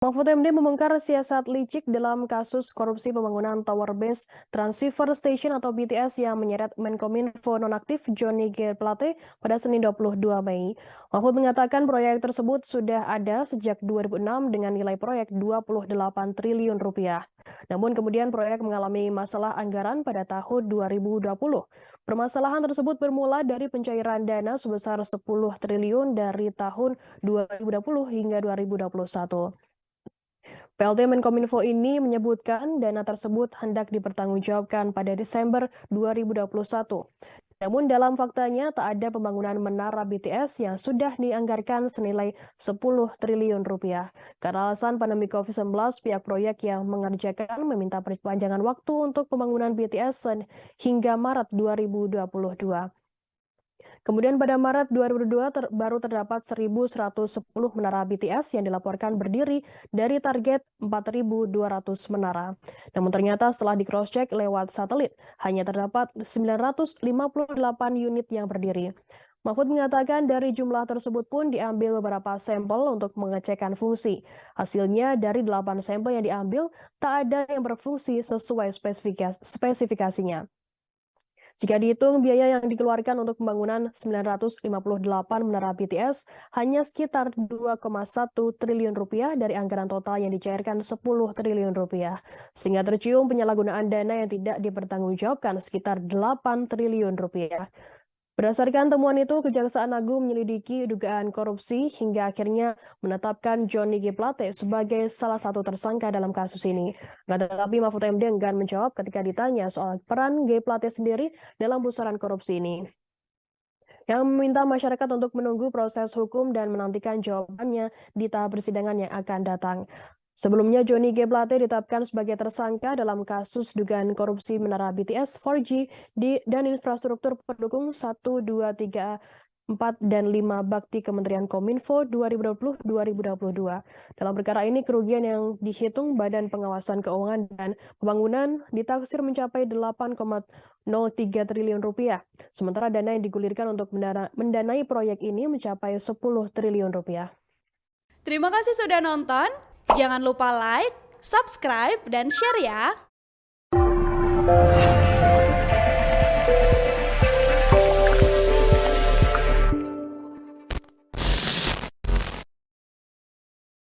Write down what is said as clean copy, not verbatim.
Mahfud MD membongkar siasat licik dalam kasus korupsi pembangunan Tower Base Transceiver Station atau BTS yang menyeret Menkominfo nonaktif Johnny G. Plate pada Senin 22 Mei. Mahfud mengatakan proyek tersebut sudah ada sejak 2006 dengan nilai proyek 28 triliun rupiah. Namun kemudian proyek mengalami masalah anggaran pada tahun 2020. Permasalahan tersebut bermula dari pencairan dana sebesar 10 triliun dari tahun 2020 hingga 2021. PLT Menkominfo ini menyebutkan dana tersebut hendak dipertanggungjawabkan pada Desember 2021. Namun dalam faktanya tak ada pembangunan menara BTS yang sudah dianggarkan senilai 10 triliun rupiah. Karena alasan pandemi COVID-19, pihak proyek yang mengerjakan meminta perpanjangan waktu untuk pembangunan BTS hingga Maret 2022. Kemudian pada Maret 2022 baru terdapat 1.110 menara BTS yang dilaporkan berdiri dari target 4.200 menara. Namun ternyata setelah di cross-check lewat satelit, hanya terdapat 958 unit yang berdiri. Mahfud mengatakan dari jumlah tersebut pun diambil beberapa sampel untuk mengecekkan fungsi. Hasilnya dari 8 sampel yang diambil, tak ada yang berfungsi sesuai spesifikasinya. Jika dihitung biaya yang dikeluarkan untuk pembangunan 958 menara BTS hanya sekitar 2,1 triliun rupiah dari anggaran total yang dicairkan 10 triliun rupiah. Sehingga tercium penyalahgunaan dana yang tidak dipertanggungjawabkan sekitar 8 triliun rupiah. Berdasarkan temuan itu, Kejaksaan Agung menyelidiki dugaan korupsi hingga akhirnya menetapkan Johnny G. Plate sebagai salah satu tersangka dalam kasus ini. Tetapi Mahfud MD enggan menjawab ketika ditanya soal peran G. Plate sendiri dalam pusaran korupsi ini. Yang meminta masyarakat untuk menunggu proses hukum dan menantikan jawabannya di tahap persidangan yang akan datang. Sebelumnya, Johnny G. Plate ditetapkan sebagai tersangka dalam kasus dugaan korupsi menara BTS 4G dan infrastruktur pendukung 1, 2, 3, 4, dan 5 bakti Kementerian Kominfo 2020-2022. Dalam perkara ini, kerugian yang dihitung Badan Pengawasan Keuangan dan Pembangunan ditaksir mencapai 8,03 triliun rupiah. Sementara dana yang digulirkan untuk mendanai proyek ini mencapai 10 triliun rupiah. Terima kasih sudah nonton. Jangan lupa like, subscribe, dan share ya.